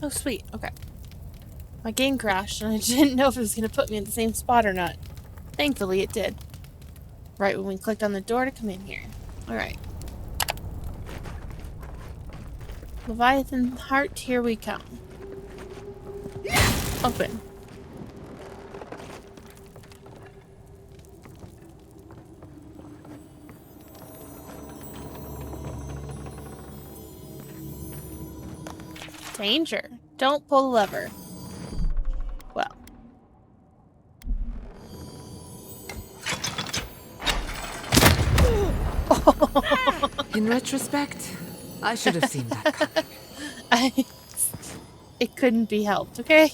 Oh, sweet. Okay. My game crashed, and I didn't know if it was going to put me in the same spot or not. Thankfully, it did. Right when we clicked on the door to come in here. Alright. Leviathan heart, here we come. Open. Danger. Don't pull the lever. Well. In retrospect, I should have seen that coming. It couldn't be helped, okay?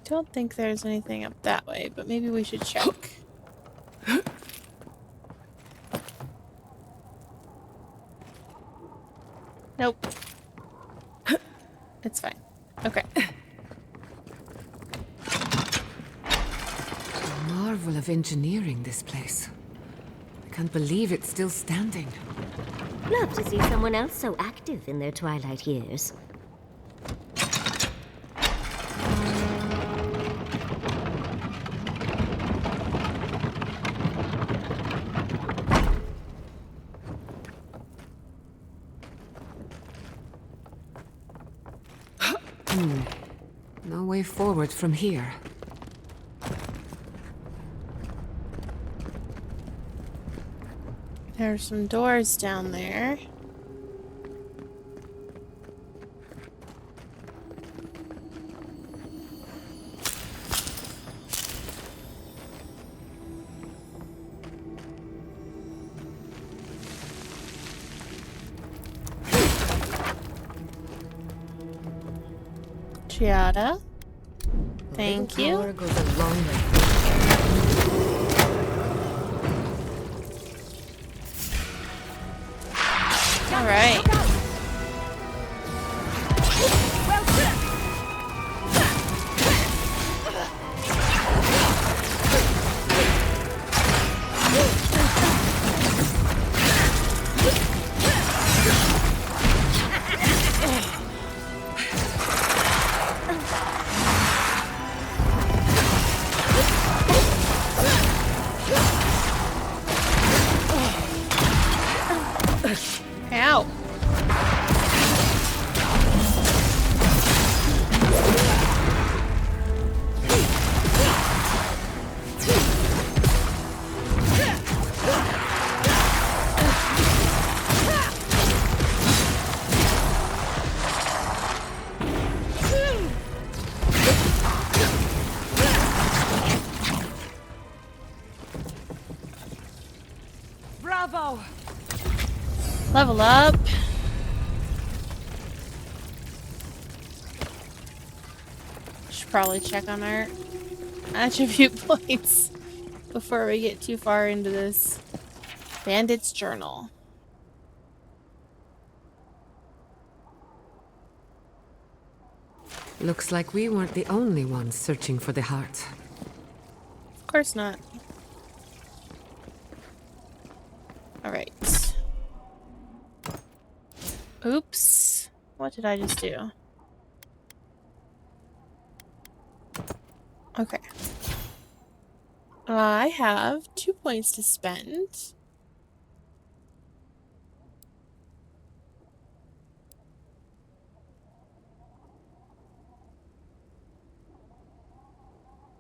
Don't think there's anything up that way, but maybe we should check. Nope. It's fine. Okay. A marvel of engineering, this place. I can't believe it's still standing. Love to see someone else so active in their twilight years. No way forward from here. There's some doors down there. Giada. Thank you. Power goes a long way. All right. Ow. Bravo! Level up. Should probably check on our attribute points before we get too far into this. Bandit's journal. Looks like we weren't the only ones searching for the heart. Of course not. Alright. Oops. What did I just do? Okay. I have 2 points to spend.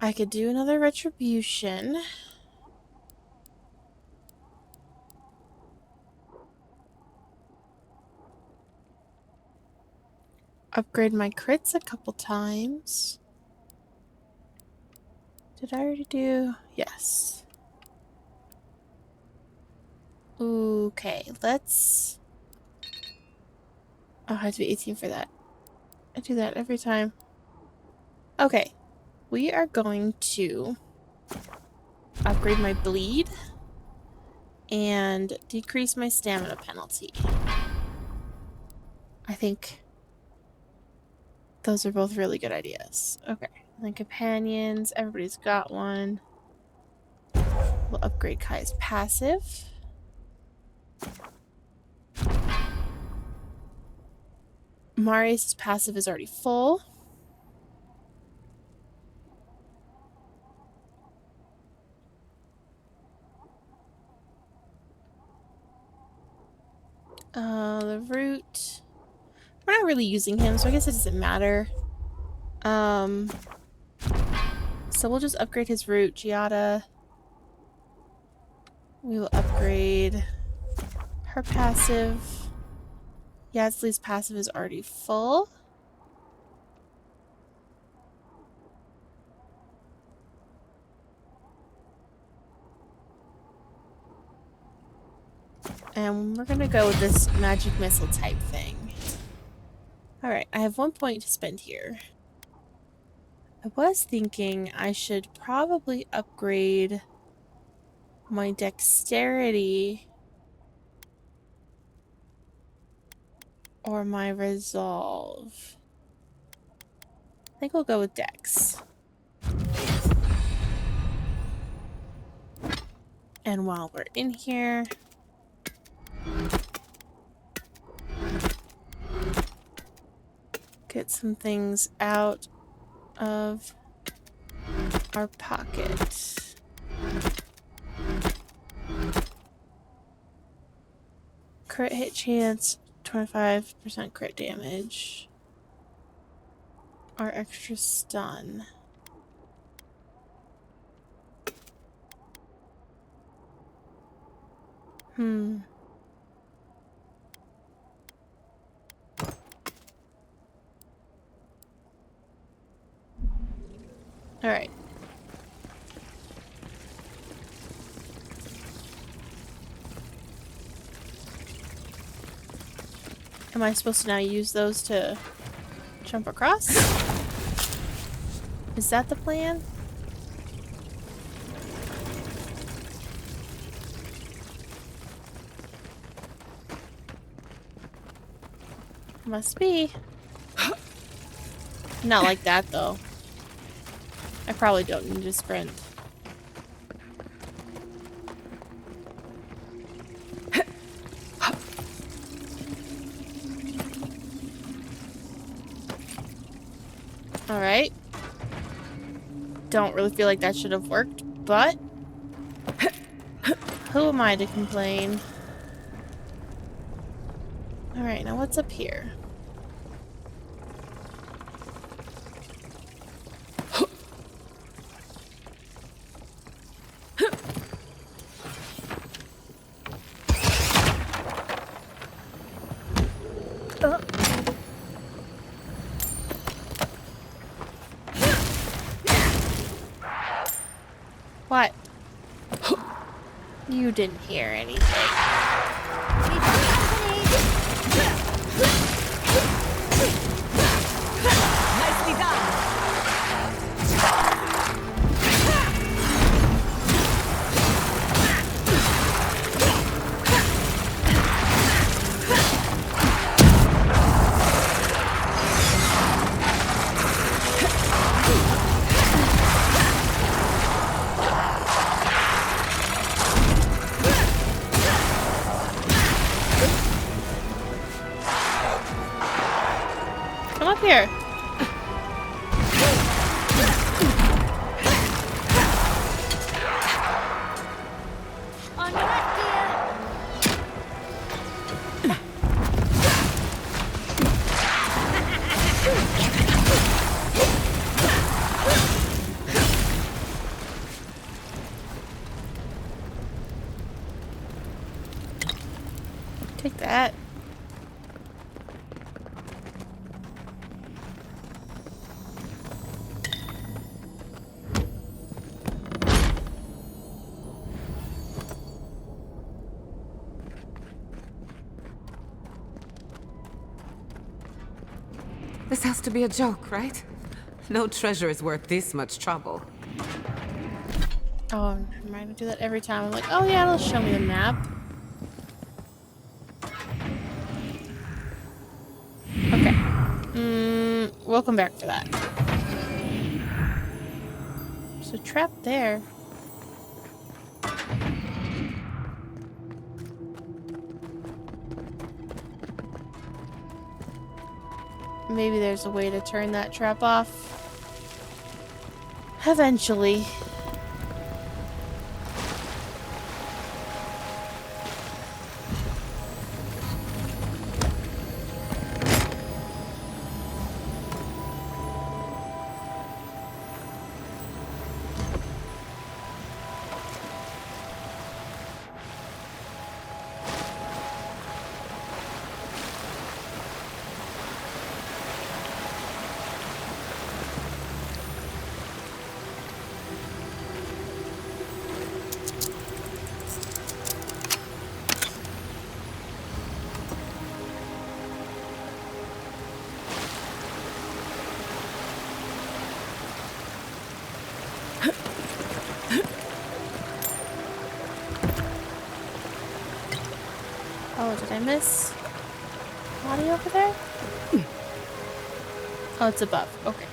I could do another retribution. Upgrade my crits a couple times. Did I already do? Yes. Okay, let's... Oh, I have to be 18 for that. I do that every time. Okay. We are going to upgrade my bleed. and decrease my stamina penalty. I think those are both really good ideas. Okay, and then companions, everybody's got one. We'll upgrade Kai's passive. Marius' passive is already full. The root. We're not really using him, so I guess it doesn't matter. So we'll just upgrade his root. Giada. We will upgrade her passive. Yasli's passive is already full. And we're gonna go with this magic missile type thing. Alright, I have 1 point to spend here. I was thinking I should probably upgrade my dexterity or my resolve. I think we'll go with dex. And while we're in here, get some things out of our pocket. Crit hit chance, 25% crit damage. Our extra stun. Alright. Am I supposed to now use those to jump across? Is that the plan? Must be. Not like that, though. I probably don't need to sprint. Alright. Don't really feel like that should have worked, but who am I to complain? Alright, now what's up here? What? You didn't hear anything. Nicely done. Come up here. On your left, dear. Take that. This has to be a joke, right? No treasure is worth this much trouble. Oh, never mind. I do that every time. I'm like, oh yeah, it'll show me the map. Okay. We'll come back for that. There's a trap there. Maybe there's a way to turn that trap off. Eventually. Oh, did I miss body over there? Oh, it's above. Okay.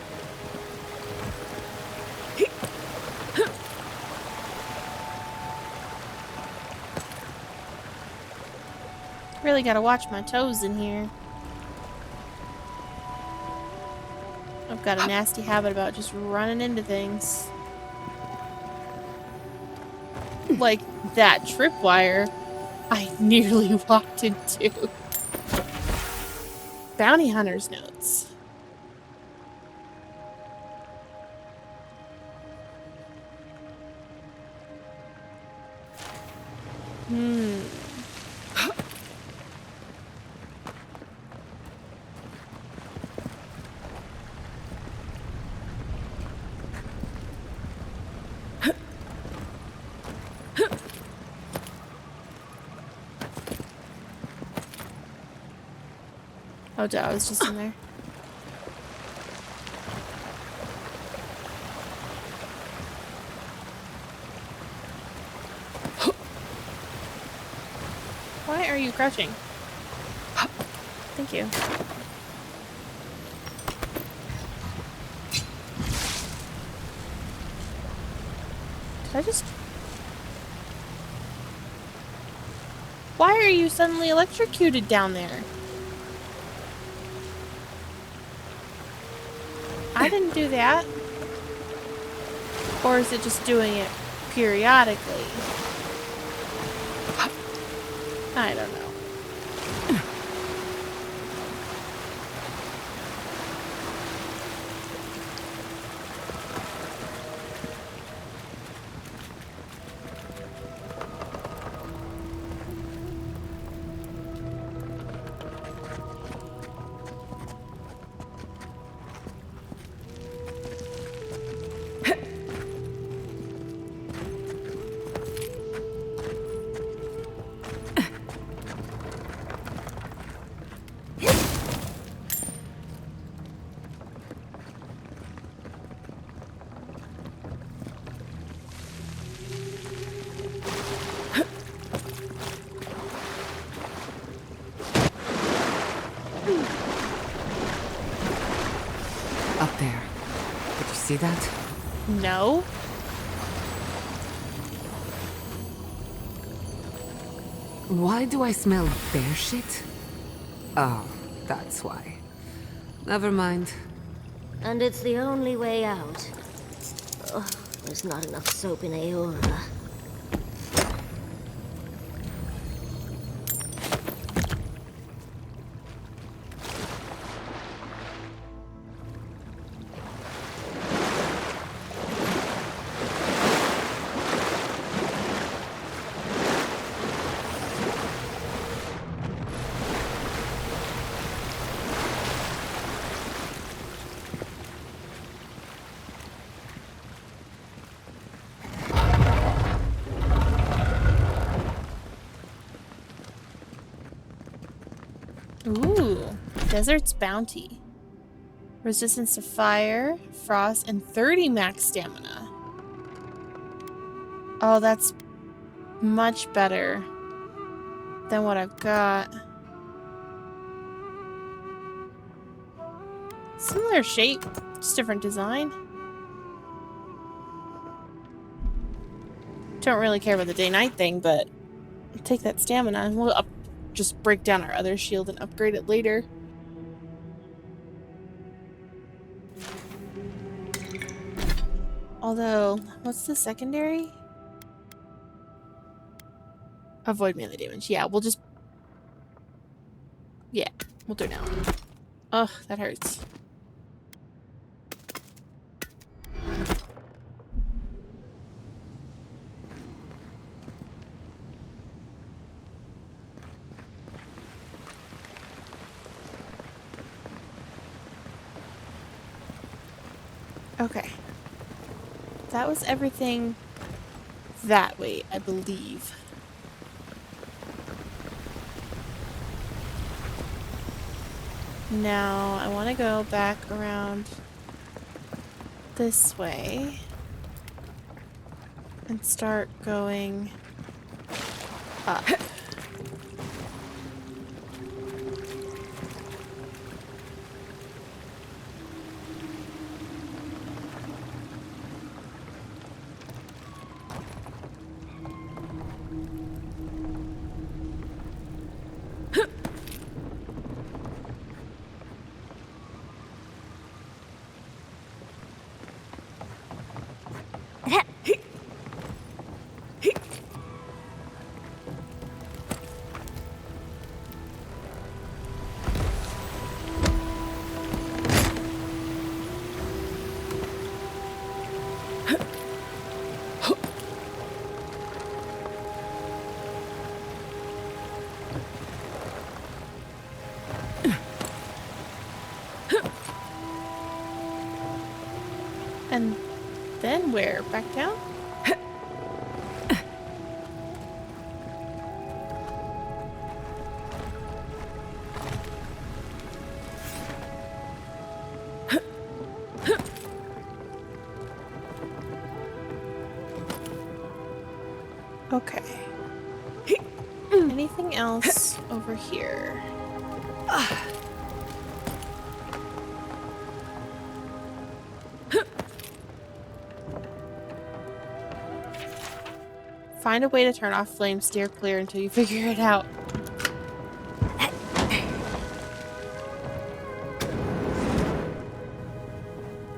Really gotta watch my toes in here. I've got a nasty habit about just running into things. Like that tripwire I nearly walked into. Bounty hunter's notes. Oh, duh, I was just in there. Why are you crouching? Thank you. Did I just... Why are you suddenly electrocuted down there? I didn't do that. Or is it just doing it periodically? I don't know. Up there. Did you see that? No? Why do I smell bear shit? Oh, that's why. Never mind. And it's the only way out. Oh, there's not enough soap in Eora. Ooh. Desert's bounty. Resistance to fire, frost, and 30 max stamina. Oh, that's much better than what I've got. Similar shape, just different design. Don't really care about the day-night thing, but I'll take that stamina. We'll just break down our other shield and upgrade it later. Although, what's the secondary? Avoid melee damage. Yeah, we'll just... Yeah, we'll do it now. Ugh, that hurts. Okay. That was everything that way, I believe. Now, I want to go back around this way and start going up. And then where? Back down? Okay. Anything else over here? Find a way to turn off flames, steer clear until you figure it out.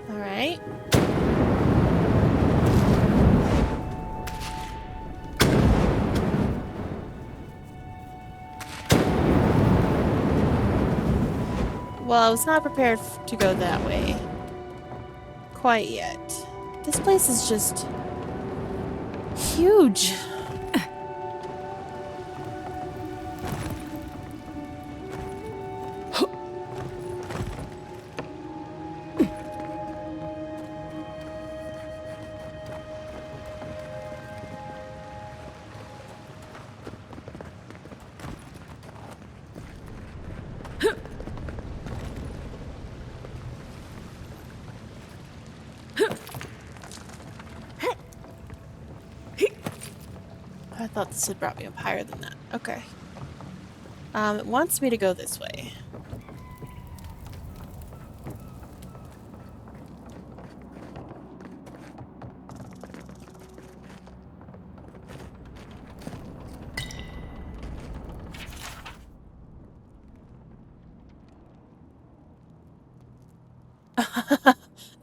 Alright. Well, I was not prepared to go that way. Quite yet. This place is just... huge. I thought this had brought me up higher than that. Okay. It wants me to go this way.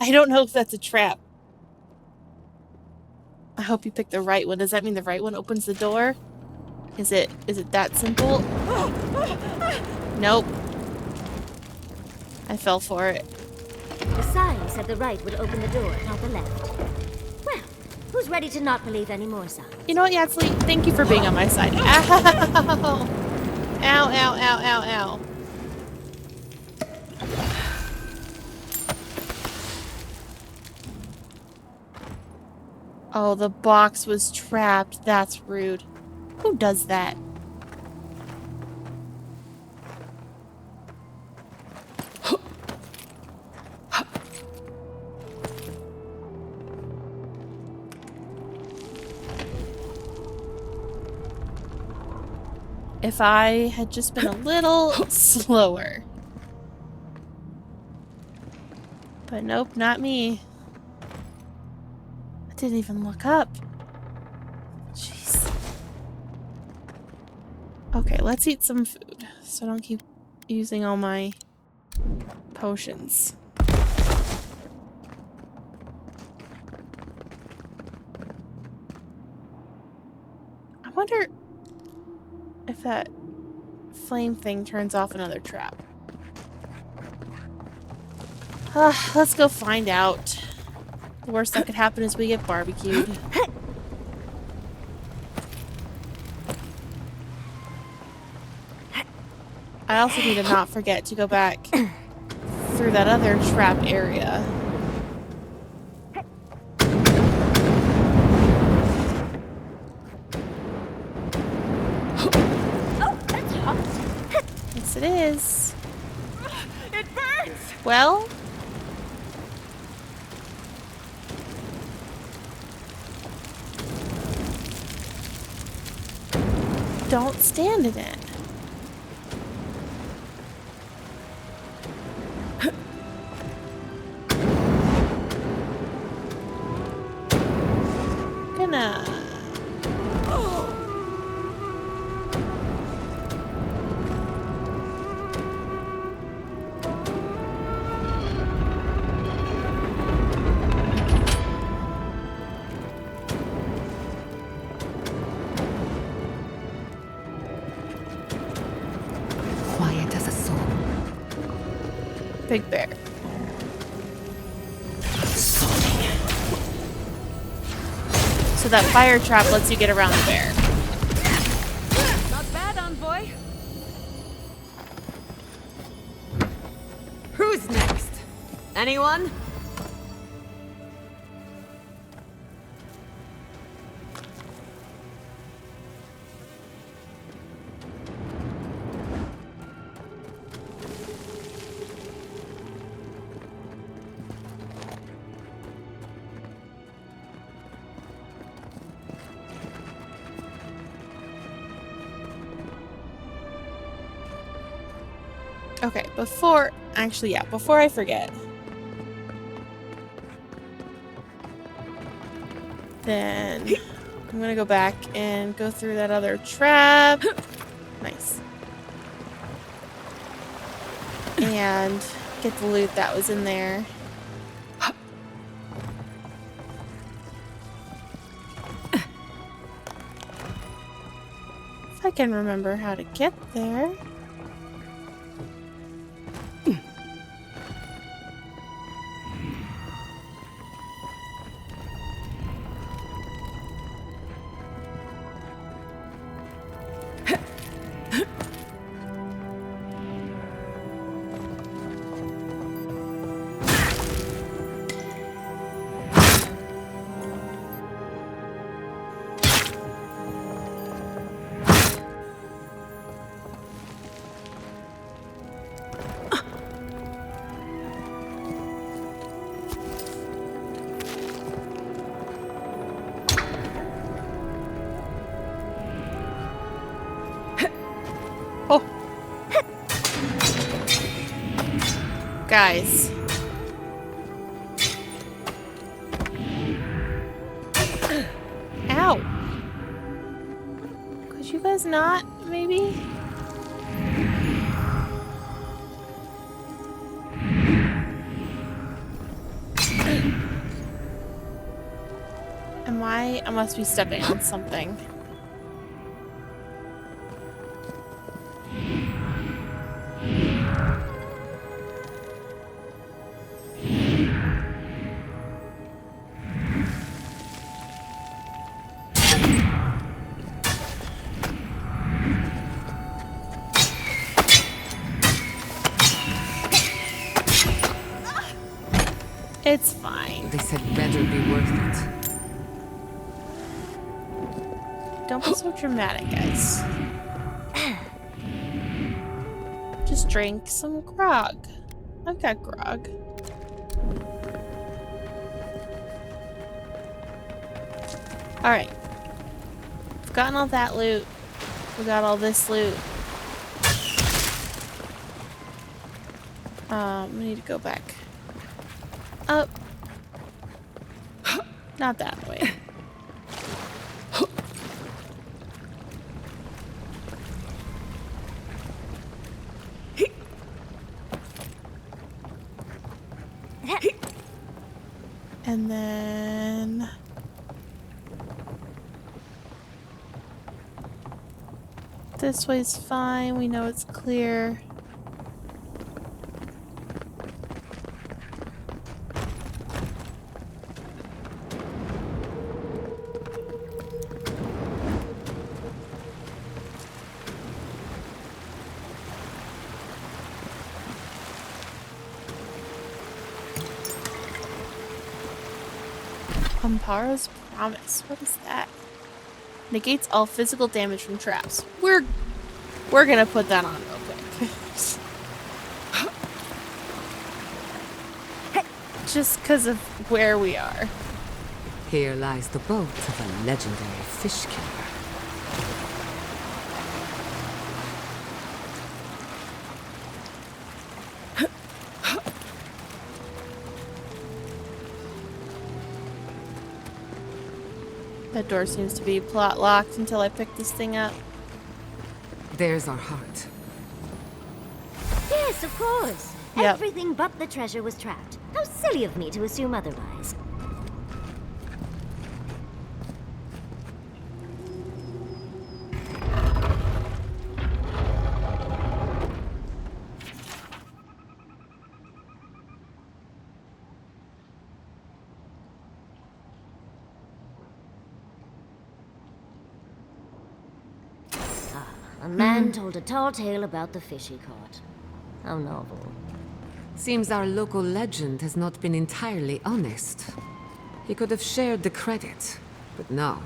I don't know if that's a trap. I hope you picked the right one. Does that mean the right one opens the door? Is it that simple? Nope. I fell for it. The sign said the right would open the door, not the left. Well, who's ready to not believe any more signs? You know what, Yatsli? Thank you for being on my side. Ow! Ow, ow, ow, ow, ow. Oh, the box was trapped. That's rude. Who does that? if I had just been a little slower. But nope, not me. I didn't even look up. Jeez. Okay, let's eat some food so I don't keep using all my potions. I wonder if that flame thing turns off another trap. Let's go find out. The worst that could happen is we get barbecued. I also need to not forget to go back through that other trap area. Oh, that's hot. Yes, it is. It burns! Well, don't stand in it. Gonna. Quiet as a soul. Big bear. So that fire trap lets you get around the bear. Not bad, envoy. Who's next? Anyone? Okay, before I forget. Then I'm gonna go back and go through that other trap. Nice. And get the loot that was in there. If I can remember how to get there. Oh. Guys. Ow. Could you guys not, maybe? I must be stepping on something. It's fine. This had better be worth it. Don't be so dramatic, guys. Just drink some grog. I've got grog. Alright. I've gotten all that loot. We got all this loot. We need to go back up. Not that way. And then this way's fine. We know it's clear. Ampara's Promise. What is that? Negates all physical damage from traps. We're gonna put that on real quick. Just because of where we are. Here lies the boat of a legendary fish killer. That door seems to be plot locked until I pick this thing up. There's our heart. Yes, of course. Yep. Everything but the treasure was trapped. How silly of me to assume otherwise. A man told a tall tale about the fish he caught. How novel. Seems our local legend has not been entirely honest. He could have shared the credit, but no.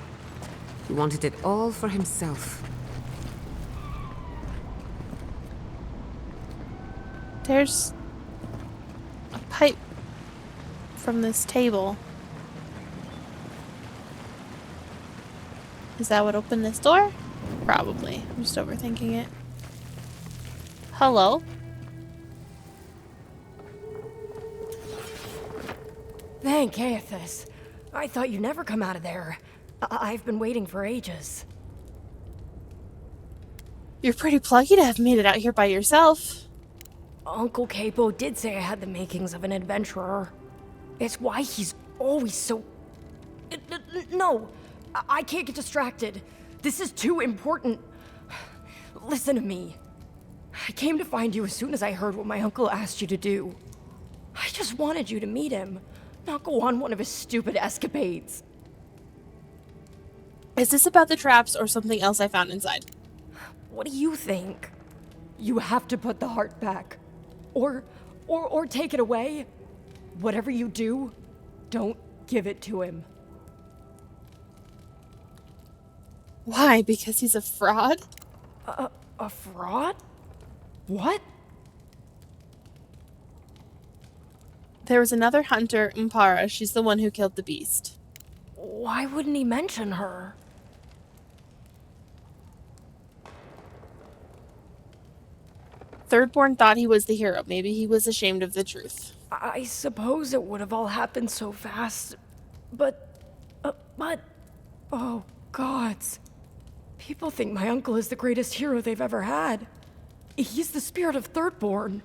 He wanted it all for himself. There's a pipe from this table. Is that what opened this door? Probably. I'm just overthinking it. Hello? Thank Aethys. I thought you'd never come out of there. I've been waiting for ages. You're pretty plucky to have made it out here by yourself. Uncle Capo did say I had the makings of an adventurer. It's why he's always so... No! I can't get distracted. This is too important. Listen to me. I came to find you as soon as I heard what my uncle asked you to do. I just wanted you to meet him, not go on one of his stupid escapades. Is this about the traps or something else I found inside? What do you think? You have to put the heart back. Or take it away. Whatever you do, don't give it to him. Why? Because he's a fraud? A fraud? What? There was another hunter, Mpara. She's the one who killed the beast. Why wouldn't he mention her? Thirdborn thought he was the hero. Maybe he was ashamed of the truth. I suppose it would have all happened so fast, but... Oh, gods. People think my uncle is the greatest hero they've ever had. He's the spirit of Thirdborn.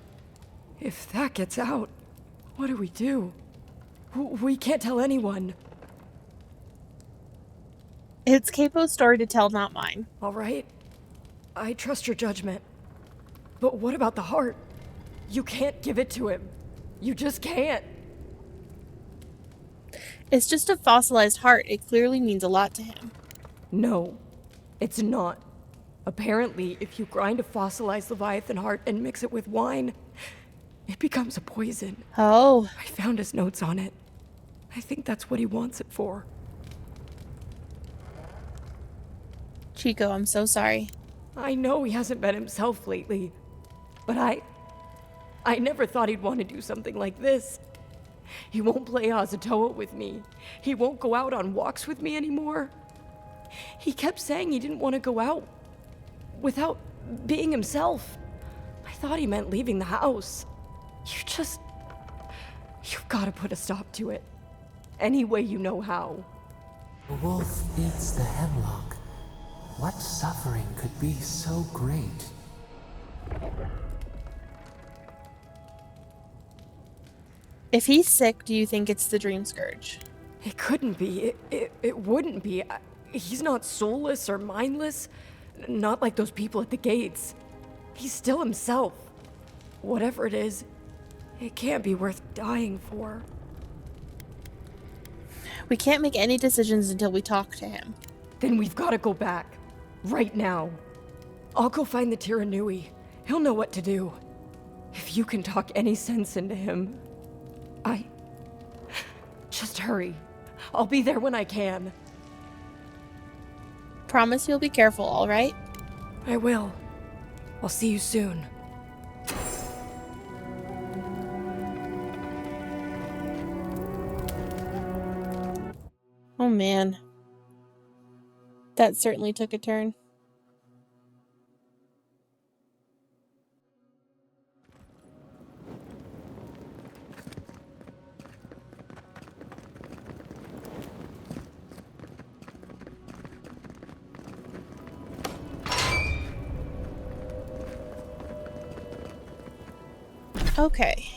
If that gets out, what do we do? We can't tell anyone. It's Capo's story to tell, not mine. All right. I trust your judgment. But what about the heart? You can't give it to him. You just can't. It's just a fossilized heart. It clearly means a lot to him. No, it's not. Apparently, if you grind a fossilized Leviathan heart and mix it with wine, it becomes a poison. Oh. I found his notes on it. I think that's what he wants it for. Chico, I'm so sorry. I know he hasn't been himself lately, but I never thought he'd want to do something like this. He won't play Azatoa with me. He won't go out on walks with me anymore. He kept saying he didn't want to go out. without being himself. I thought he meant leaving the house. You've got to put a stop to it. Any way you know how. The wolf eats the hemlock. What suffering could be so great? If he's sick, do you think it's the Dream Scourge? It couldn't be. It wouldn't be. He's not soulless or mindless. Not like those people at the gates. He's still himself. Whatever it is, it can't be worth dying for. We can't make any decisions until we talk to him. Then we've got to go back. Right now. I'll go find the Tiranui. He'll know what to do. If you can talk any sense into him, Just hurry. I'll be there when I can. Promise you'll be careful, all right? I will. I'll see you soon. Oh man. That certainly took a turn. Okay.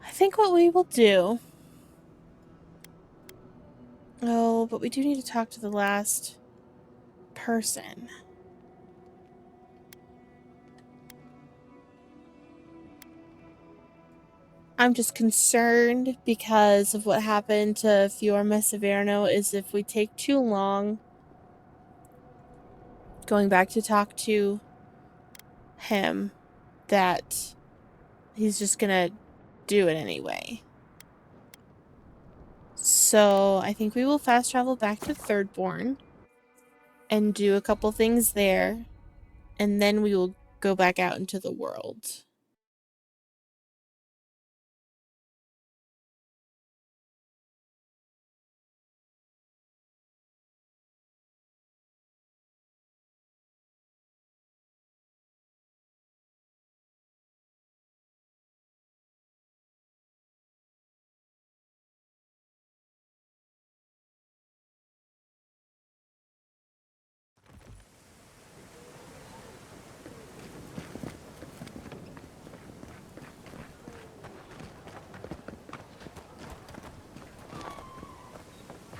I think what we will do... Oh, but we do need to talk to the last person. I'm just concerned because of what happened to Fiorma Severno is if we take too long going back to talk to him, that he's just gonna do it anyway. So I think we will fast travel back to Thirdborn and do a couple things there, and then we will go back out into the world.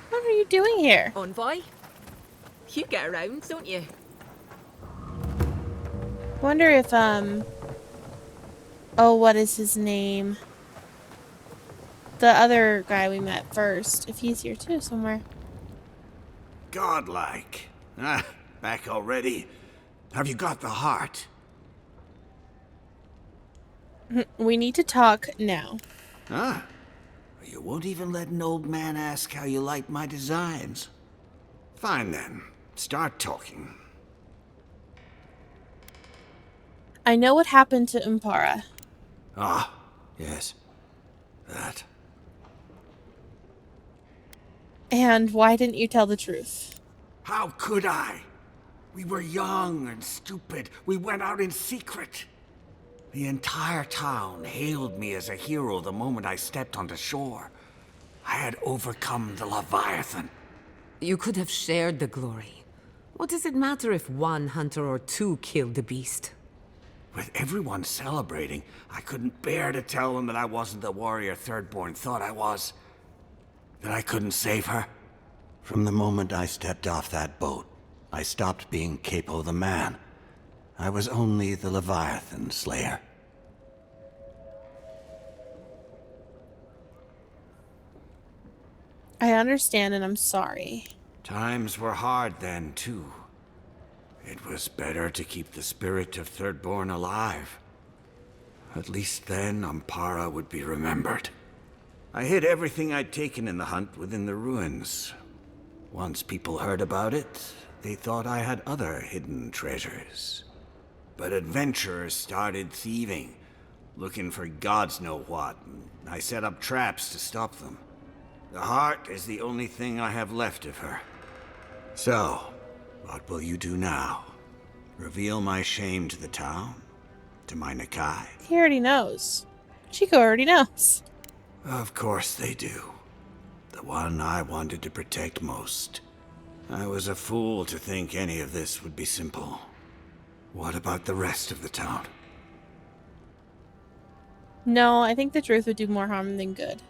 What are you doing here? Envoy? You get around, don't you? Wonder if, oh, what is his name? The other guy we met first, if he's here too somewhere. Godlike. Ah, back already. Have you got the heart? We need to talk now. Ah, you won't even let an old man ask how you like my designs. Fine then, start talking. I know what happened to Umpara. Ah, yes. That. And why didn't you tell the truth? How could I? We were young and stupid. We went out in secret. The entire town hailed me as a hero the moment I stepped onto shore. I had overcome the Leviathan. You could have shared the glory. What does it matter if one hunter or two killed the beast? With everyone celebrating, I couldn't bear to tell them that I wasn't the warrior Thirdborn thought I was. That I couldn't save her. From the moment I stepped off that boat, I stopped being Capo the man. I was only the Leviathan Slayer. I understand and I'm sorry. Times were hard then, too. It was better to keep the spirit of Thirdborn alive. At least then, Ampara would be remembered. I hid everything I'd taken in the hunt within the ruins. Once people heard about it, they thought I had other hidden treasures. But adventurers started thieving. looking for gods know what, and I set up traps to stop them. The heart is the only thing I have left of her. So, what will you do now? Reveal my shame to the town? To my Nakai? He already knows. Chico already knows. Of course they do. The one I wanted to protect most. I was a fool to think any of this would be simple. What about the rest of the town? No, I think the truth would do more harm than good.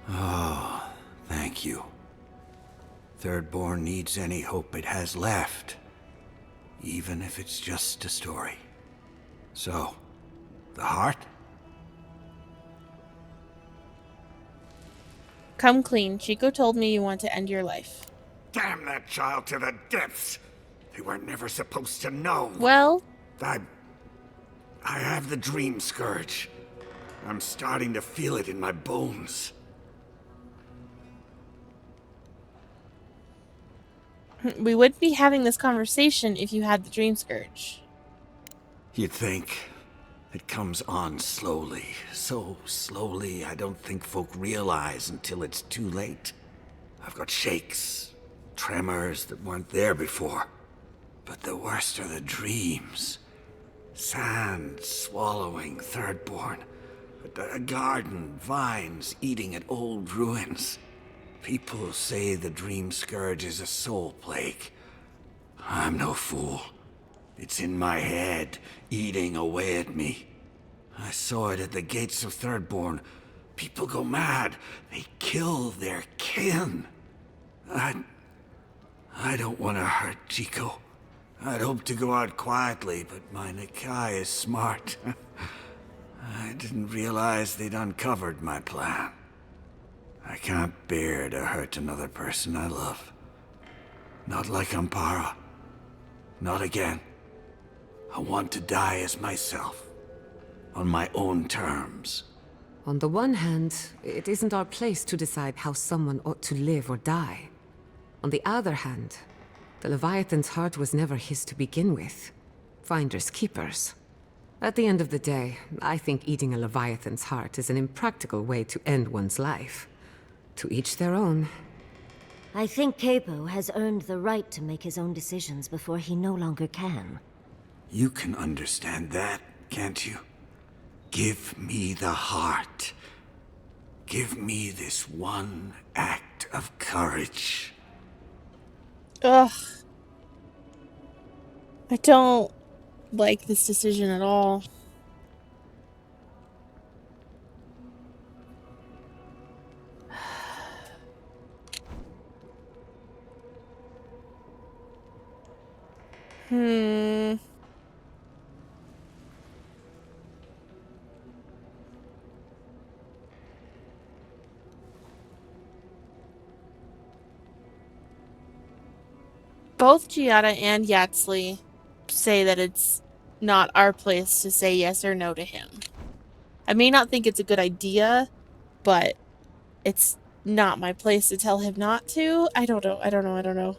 Oh, thank you. Thirdborn needs any hope it has left. Even if it's just a story. So, the heart? Come clean. Chico told me you want to end your life. Damn that child to the depths! They were never supposed to know. Well, I have the dream scourge. I'm starting to feel it in my bones. we wouldn't be having this conversation if you had the dream scourge. You'd think. It comes on slowly. So slowly, I don't think folk realize until it's too late. I've got shakes, tremors that weren't there before. But the worst are the dreams. Sand swallowing Thirdborn. A garden, vines eating at old ruins. People say the dream scourge is a soul plague. I'm no fool. It's in my head, eating away at me. I saw it at the gates of Thirdborn. People go mad. They kill their kin. I don't want to hurt Chico. I'd hoped to go out quietly, but my Nakai is smart. I didn't realize they'd uncovered my plan. I can't bear to hurt another person I love. Not like Ampara. Not again. I want to die as myself. On my own terms. On the one hand, it isn't our place to decide how someone ought to live or die. On the other hand, the Leviathan's heart was never his to begin with. Finders keepers. At the end of the day, I think eating a Leviathan's heart is an impractical way to end one's life. To each their own. I think Capo has earned the right to make his own decisions before he no longer can. You can understand that, can't you? Give me the heart. Give me this one act of courage. Ugh. I don't like this decision at all. Both Giada and Yaxley say that it's not our place to say yes or no to him. I may not think it's a good idea, but it's not my place to tell him not to. I don't know.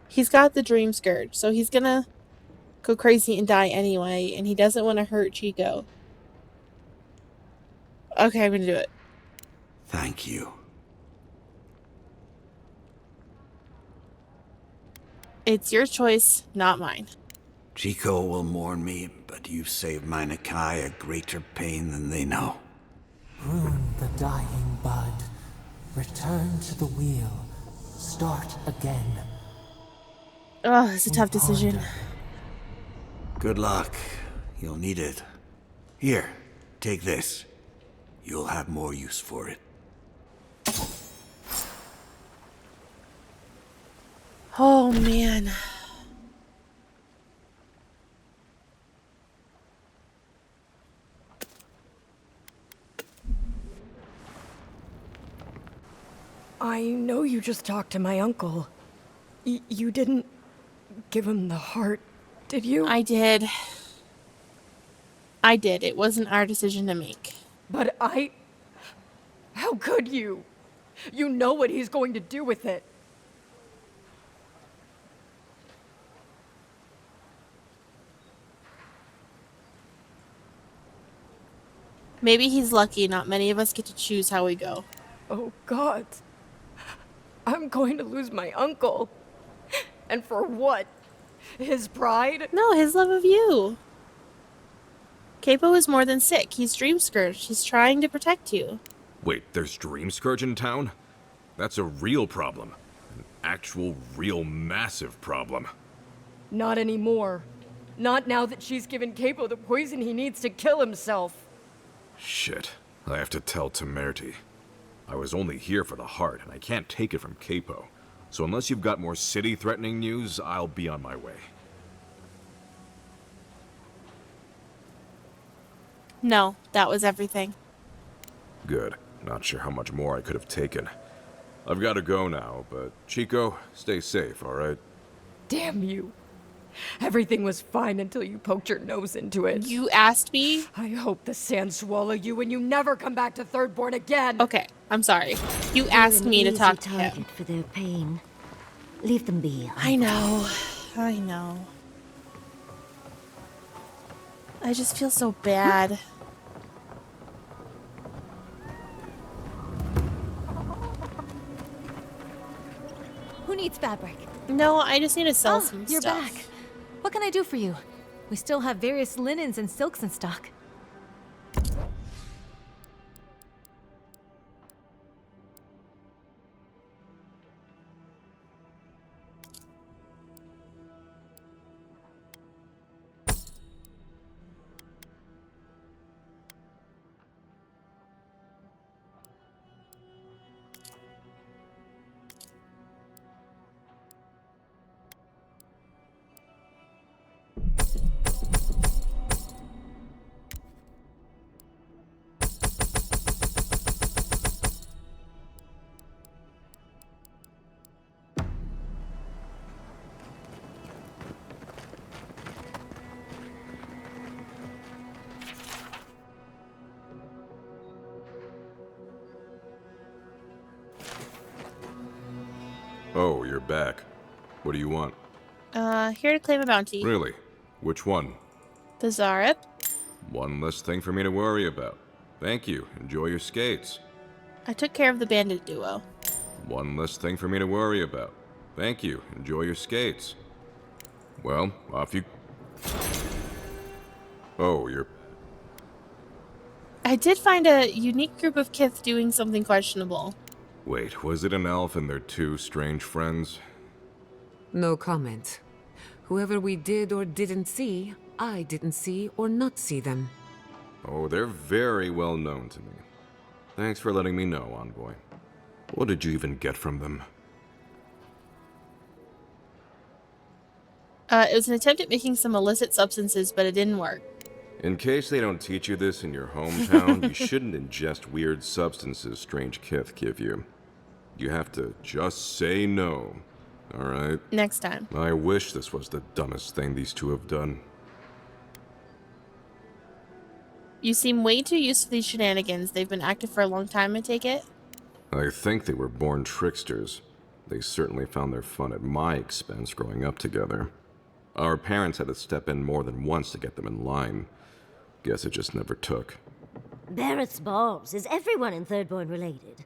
He's got the dream scourge, so he's gonna go crazy and die anyway, and he doesn't want to hurt Chico. Okay, I'm gonna do it. Thank you. It's your choice, not mine. Chico will mourn me, but you've saved my Nakai a greater pain than they know. Prune the dying bud. Return to the wheel. Start again. Oh, it's a tough decision. Good luck. You'll need it. Here, take this. You'll have more use for it. Oh, man. I know you just talked to my uncle. You didn't give him the heart, did you? I did. It wasn't our decision to make. But how could you? You know what he's going to do with it. Maybe he's lucky. Not many of us get to choose how we go. Oh God. I'm going to lose my uncle. And for what? His pride? No, his love of you. Capo is more than sick. He's dream scourged. He's trying to protect you. Wait, there's Dream Scourge in town? That's a real problem. An actual, real, massive problem. Not anymore. Not now that she's given Capo the poison he needs to kill himself. Shit. I have to tell Temerty. I was only here for the heart, and I can't take it from Capo. So unless you've got more city-threatening news, I'll be on my way. No, that was everything. Good. Not sure how much more I could have taken. I've got to go now, but Chico, stay safe, alright? Damn you. Everything was fine until you poked your nose into it. You asked me? I hope the sand swallow you and you never come back to Thirdborn again. Okay, I'm sorry. You They're asked an me to easy talk to target him. for their pain. Leave them be. I know. I know. I just feel so bad. Who needs fabric? No, I just need to sell Oh, some you're stuff. back. What can I do for you? We still have various linens and silks in stock. Oh, you're back. What do you want? Here to claim a bounty. Really? Which one? The Zarep. One less thing for me to worry about. Thank you. Enjoy your skates. I took care of the bandit duo. One less thing for me to worry about. Thank you. Enjoy your skates. Well, off you... Oh, you're... I did find a unique group of Kith doing something questionable. Wait, was it an elf and their two strange friends? No comment. Whoever we did or didn't see, I didn't see or not see them. Oh, they're very well known to me. Thanks for letting me know, Envoy. What did you even get from them? It was an attempt at making some illicit substances, but it didn't work. In case they don't teach you this in your hometown, you shouldn't ingest weird substances strange Kith give you. You have to just say no, alright? Next time. I wish this was the dumbest thing these two have done. You seem way too used to these shenanigans. They've been active for a long time, I take it? I think they were born tricksters. They certainly found their fun at my expense growing up together. Our parents had to step in more than once to get them in line. Guess it just never took. Barrett's balls. Is everyone in Thirdborn related?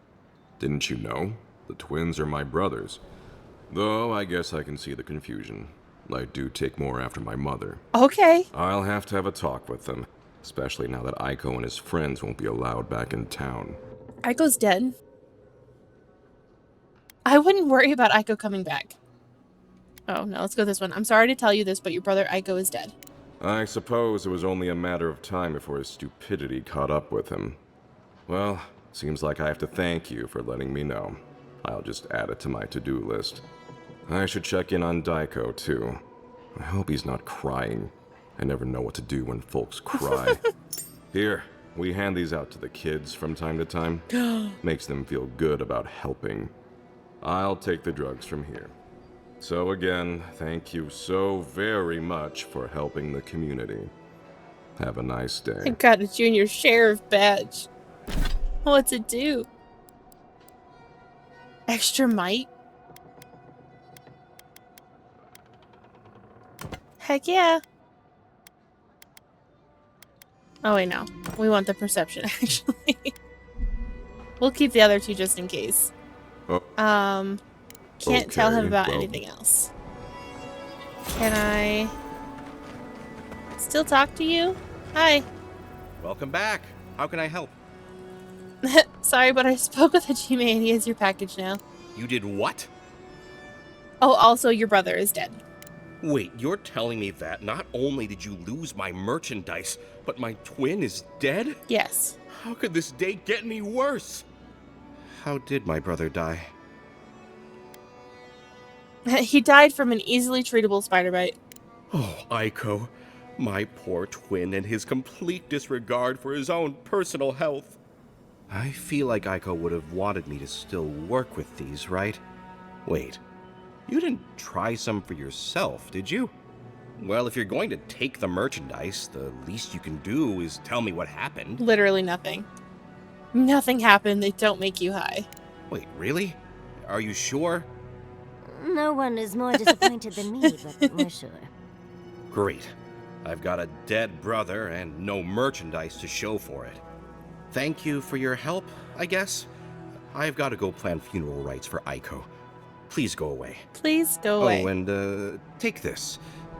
Didn't you know? The twins are my brothers. Though I guess I can see the confusion. I do take more after my mother. Okay. I'll have to have a talk with them, especially now that Aiko and his friends won't be allowed back in town. Aiko's dead. I wouldn't worry about Aiko coming back. Oh, no, let's go this one. I'm sorry to tell you this, but your brother Aiko is dead. I suppose it was only a matter of time before his stupidity caught up with him. Well, seems like I have to thank you for letting me know. I'll just add it to my to-do list. I should check in on Daiko, too. I hope he's not crying. I never know what to do when folks cry. Here, we hand these out to the kids from time to time. Makes them feel good about helping. I'll take the drugs from here. So again, thank you so very much for helping the community. Have a nice I day. got a junior sheriff badge. What's it do? Extra might? Heck yeah. Oh, wait, no. We want the perception, actually. We'll keep the other two just in case. Oh, Can't tell him okay, about well. anything else. Can I still talk to you? Hi. Welcome back. How can I help? Sorry, but I spoke with Hajime and he has your package now. You did what? Oh, also, your brother is dead. Wait, you're telling me that not only did you lose my merchandise, but my twin is dead? Yes. How could this day get any worse? How did my brother die? He died from an easily treatable spider bite. Oh, Aiko. My poor twin and his complete disregard for his own personal health. I feel like Aiko would have wanted me to still work with these, right? Wait, you didn't try some for yourself, did you? Well, if you're going to take the merchandise, the least you can do is tell me what happened. Literally nothing. Nothing happened. They don't make you high. Wait, really? Are you sure? No one is more disappointed than me, but we're sure. Great. I've got a dead brother and no merchandise to show for it. Thank you for your help, I guess. I've got to go plan funeral rites for Aiko. Please go away. Please go away. Oh, and take this.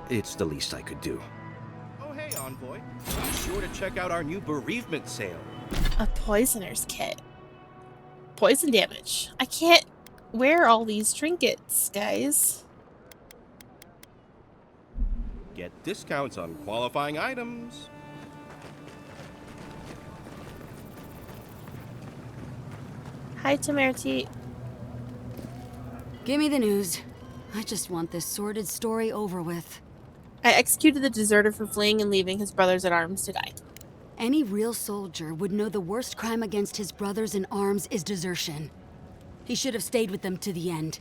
It's the least I could do. Oh, hey, Envoy. Be sure to check out our new bereavement sale. A poisoner's kit. Poison damage. I can't wear all these trinkets, guys. Get discounts on qualifying items. Hi, Temerity. Give me the news. I just want this sordid story over with. I executed the deserter for fleeing and leaving his brothers at arms to die. Any real soldier would know the worst crime against his brothers in arms is desertion. He should have stayed with them to the end.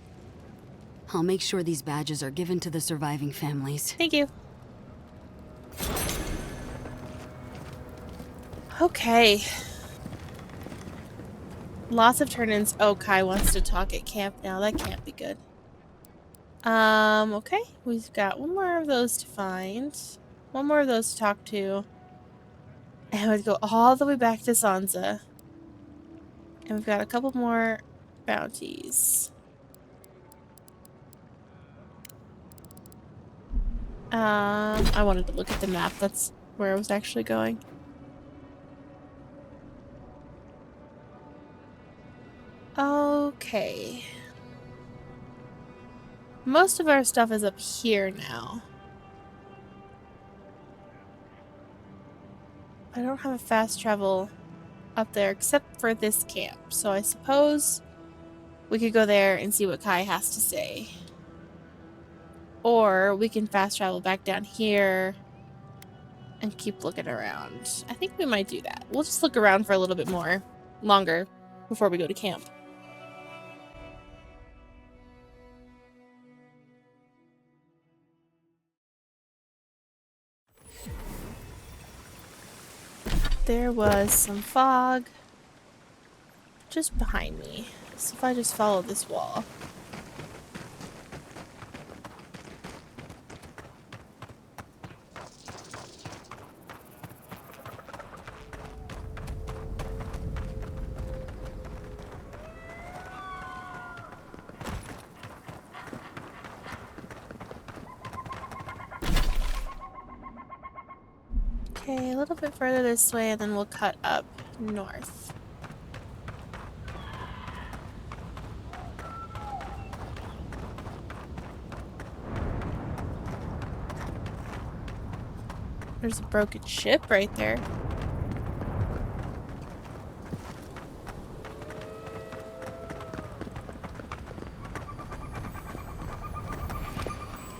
I'll make sure these badges are given to the surviving families. Thank you. Okay. Lots of turn-ins. Oh, Kai wants to talk at camp now. That can't be good. Okay. We've got one more of those to find. One more of those to talk to. And we'd go all the way back to Sansa. And we've got a couple more bounties. I wanted to look at the map. That's where I was actually going. Okay. Most of our stuff is up here now. I don't have a fast travel up there except for this camp. So I suppose we could go there and see what Kai has to say. Or we can fast travel back down here and keep looking around. I think we might do that. We'll just look around for a little bit more longer before we go to camp. There was some fog just behind me. So if I just follow this wall. Okay, a little bit further this way and then we'll cut up north. There's a broken ship right there.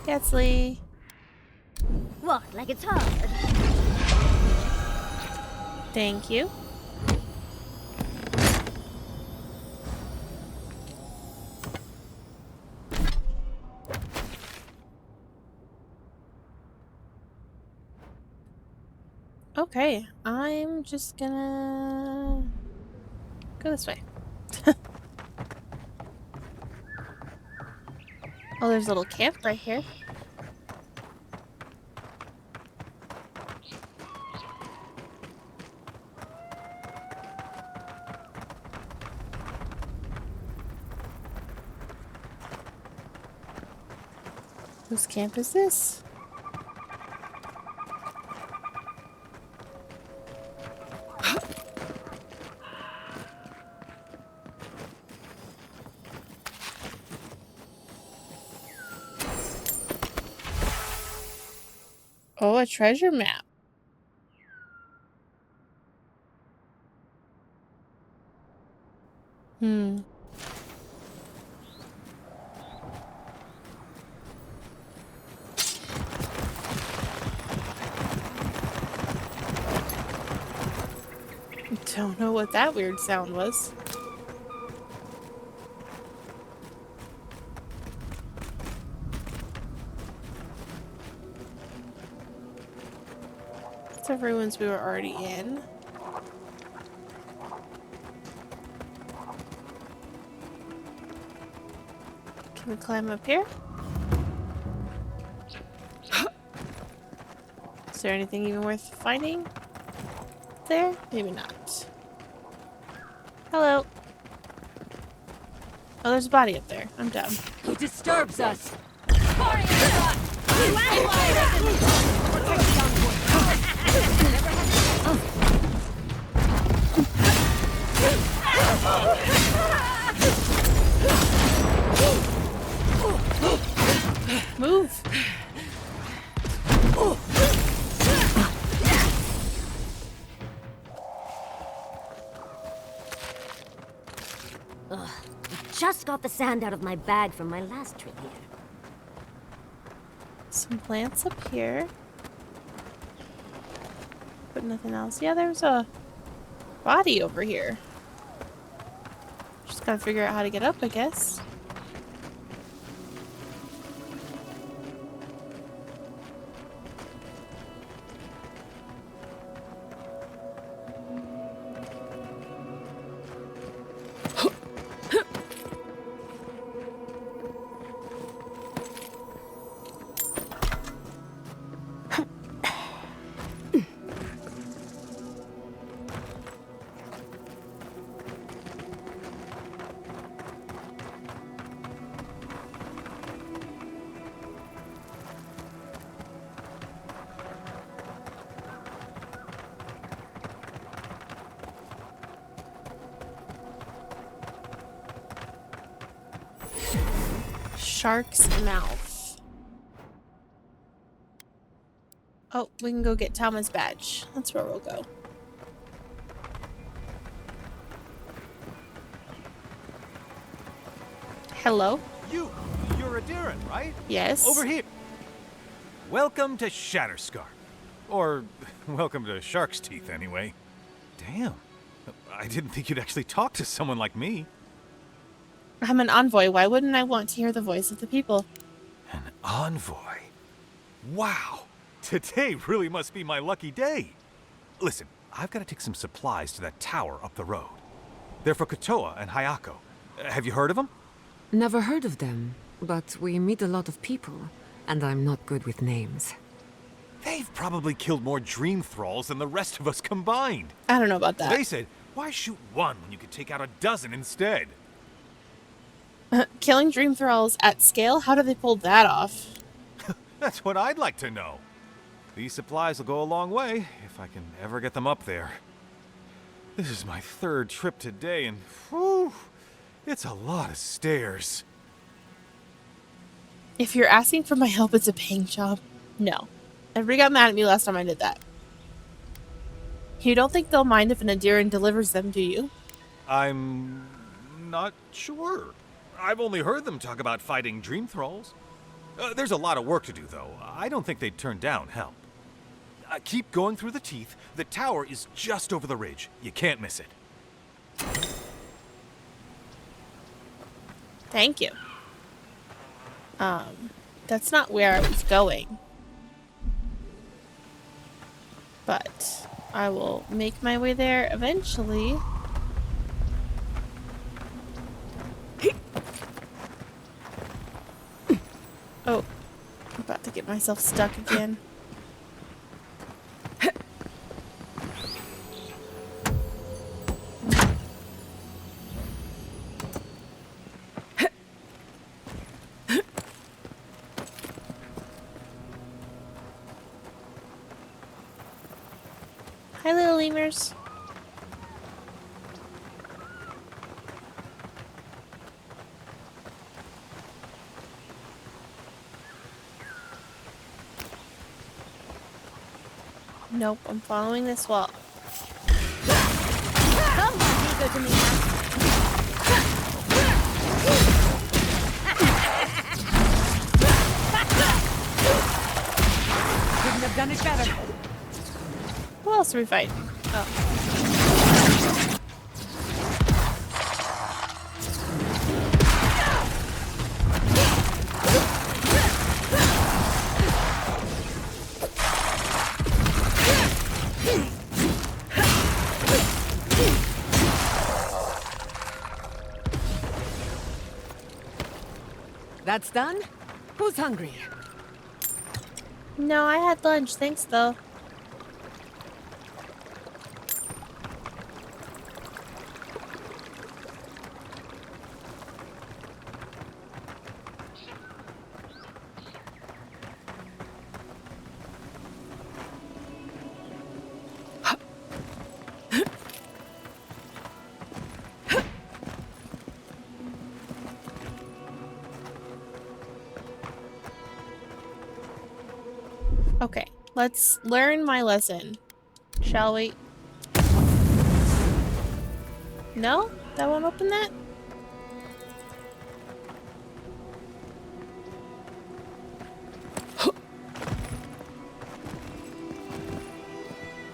Getsley. Walk like it's hard. Thank you. Okay, I'm just gonna go this way. Oh, there's a little camp right here. Whose camp is this? Oh, a treasure map. Don't know what that weird sound was. It's the ruins we were already in. Can we climb up here? Is there anything even worth finding there? Maybe not. Hello. Oh, there's a body up there. I'm dumb. He disturbs us. Move. Just got the sand out of my bag from my last trip here. Some plants up here. But nothing else. Yeah, there's a body over here. Just gotta figure out how to get up, I guess. Shark's mouth. Oh, we can go get Tama's badge. That's where we'll go. Hello? You're Adiran, right? Yes. Over here. Welcome to Shatterscar. Or, welcome to Shark's Teeth, anyway. Damn. I didn't think you'd actually talk to someone like me. I'm an envoy. Why wouldn't I want to hear the voice of the people? An envoy? Wow. Today really must be my lucky day. Listen, I've got to take some supplies to that tower up the road. They're for Kotoa and Hayako. Have you heard of them? Never heard of them, but we meet a lot of people, and I'm not good with names. They've probably killed more dream thralls than the rest of us combined. I don't know about that. They said, why shoot one when you could take out a dozen instead? Killing dream thralls at scale? How do they pull that off? That's what I'd like to know. These supplies will go a long way, if I can ever get them up there. This is my third trip today, and whew, it's a lot of stairs. If you're asking for my help, it's a paying job. No. Everybody got mad at me last time I did that. You don't think they'll mind if an Adiran delivers them, do you? I'm not sure. I've only heard them talk about fighting dream thralls. There's a lot of work to do, though. I don't think they'd turn down help. Keep going through the teeth. The tower is just over the ridge. You can't miss it. Thank you. That's not where I was going. But I will make my way there eventually. Oh, I'm about to get myself stuck again. Hi, little lemurs. Nope, I'm following this wall. Come on, ego to me now. Couldn't have done it better. Who else are we fighting? Oh. That's done? Who's hungry? No, I had lunch. Thanks, though. Okay, let's learn my lesson, shall we? No? That won't open that?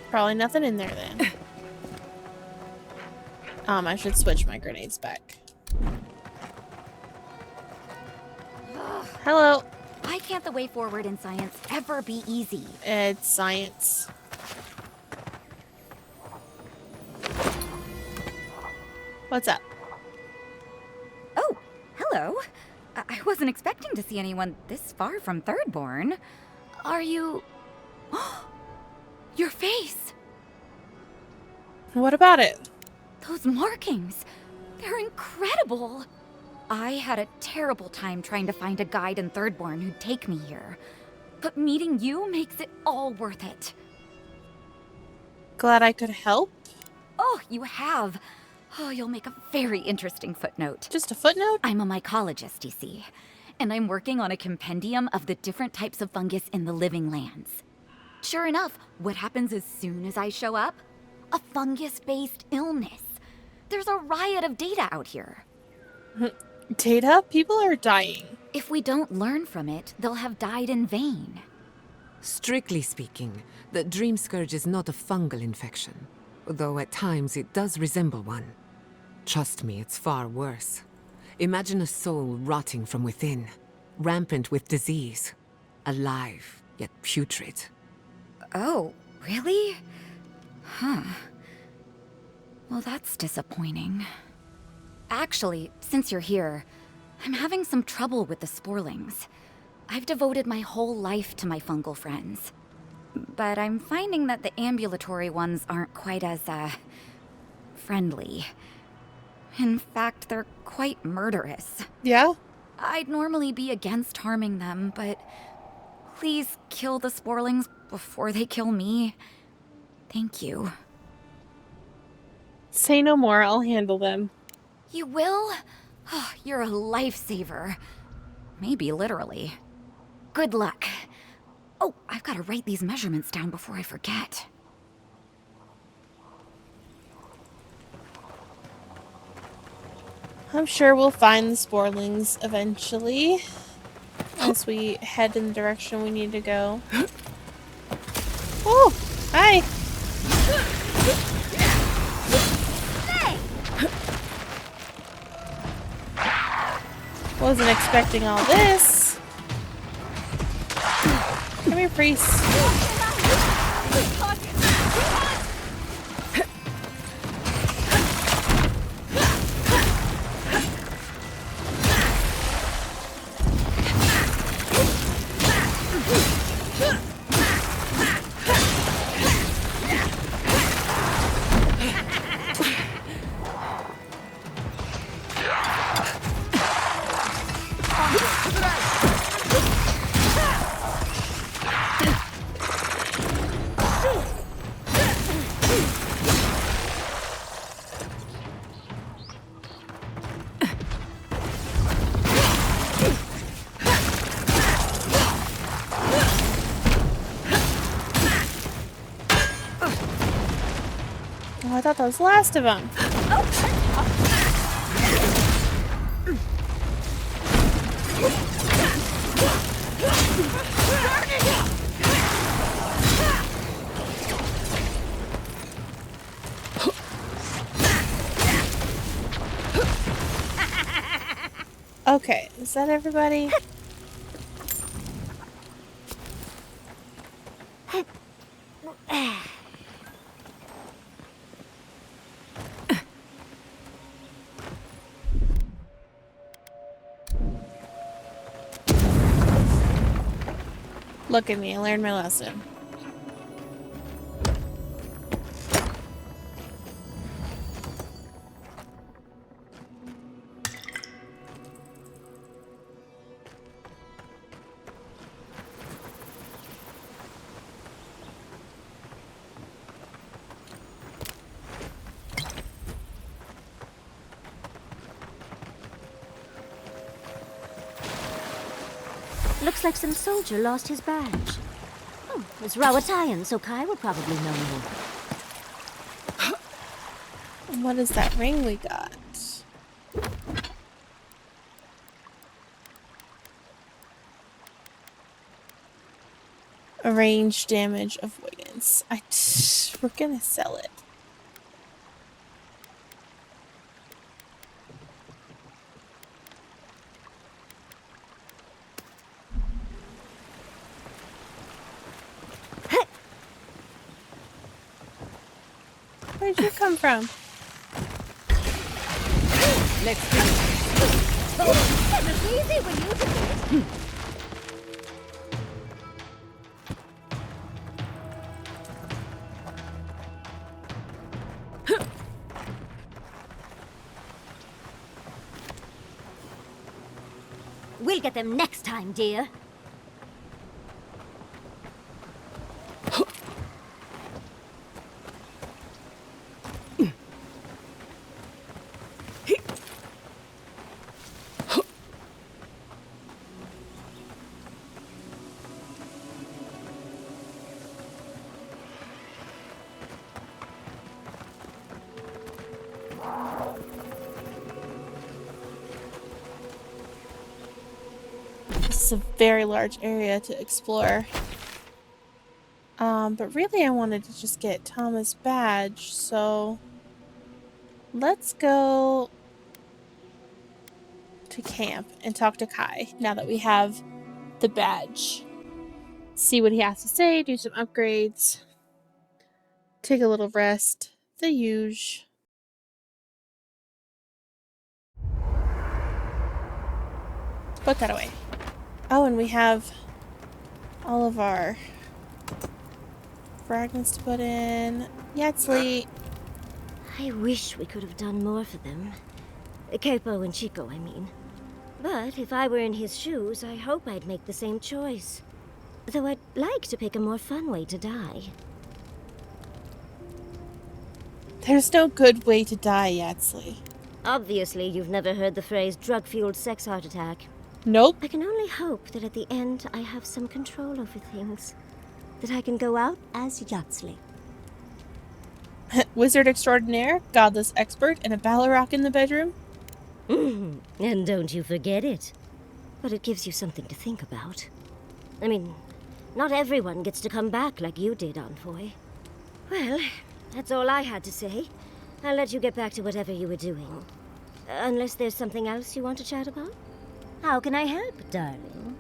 Probably nothing in there then. I should switch my grenades back. Hello. Why can't the way forward in science ever be easy? It's science. What's up? Oh, hello. I wasn't expecting to see anyone this far from Thirdborn. Are you... Your face! What about it? Those markings! They're incredible! I had a terrible time trying to find a guide in Thirdborn who'd take me here. But meeting you makes it all worth it. Glad I could help. Oh, you have. Oh, you'll make a very interesting footnote. Just a footnote? I'm a mycologist, you see. And I'm working on a compendium of the different types of fungus in the living lands. Sure enough, what happens as soon as I show up? A fungus-based illness. There's a riot of data out here. Data? People are dying. If we don't learn from it, they'll have died in vain. Strictly speaking, the dream scourge is not a fungal infection, though at times it does resemble one. Trust me, it's far worse. Imagine a soul rotting from within, rampant with disease, alive yet putrid. Oh, really? Huh. Well, that's disappointing. Actually, since you're here, I'm having some trouble with the sporlings. I've devoted my whole life to my fungal friends. But I'm finding that the ambulatory ones aren't quite as, friendly. In fact, they're quite murderous. Yeah? I'd normally be against harming them, but please kill the sporlings before they kill me. Thank you. Say no more, I'll handle them. You will? Oh, you're a lifesaver. Maybe literally. Good luck. Oh, I've got to write these measurements down before I forget. I'm sure we'll find the sporlings eventually, as we head in the direction we need to go. Oh, hi! Wasn't expecting all this. Come here, priest. was the last of them. Okay, is that everybody? Look at me, I learned my lesson. Looks like some soldier lost his badge. Oh, it's Rawatayan, so Kai will probably know you. And what is that ring we got? Range damage avoidance. We're gonna sell it. Where'd you come from? Let's do it. It was easy when you did it. We'll get them next time, dear. This is a very large area to explore. But really I wanted to just get Tama's badge, so let's go to camp and talk to Kai now that we have the badge. See what he has to say, do some upgrades, take a little rest, the usual. Put that away. Oh, and we have all of our fragments to put in. Yatzli. I wish we could have done more for them. Capo and Chico, I mean. But if I were in his shoes, I hope I'd make the same choice. Though I'd like to pick a more fun way to die. There's no good way to die, Yatzli. Obviously, you've never heard the phrase drug-fueled sex heart attack. Nope. I can only hope that at the end I have some control over things. That I can go out as Yatzli. Wizard extraordinaire, godless expert, and a Balrog in the bedroom? And don't you forget it. But it gives you something to think about. I mean, not everyone gets to come back like you did, Envoy. Well, that's all I had to say. I'll let you get back to whatever you were doing. Unless there's something else you want to chat about? How can I help, darling?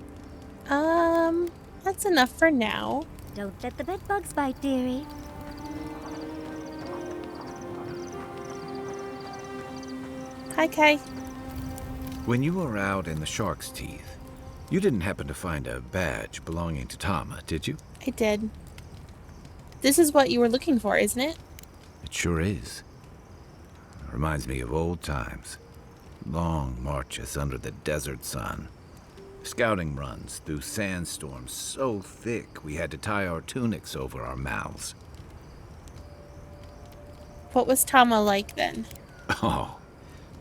That's enough for now. Don't let the bedbugs bite, dearie. Hi, Kai. When you were out in the Shark's Teeth, you didn't happen to find a badge belonging to Tama, did you? I did. This is what you were looking for, isn't it? It sure is. Reminds me of old times. Long marches under the desert sun. Scouting runs through sandstorms so thick we had to tie our tunics over our mouths. What was Tama like then? Oh,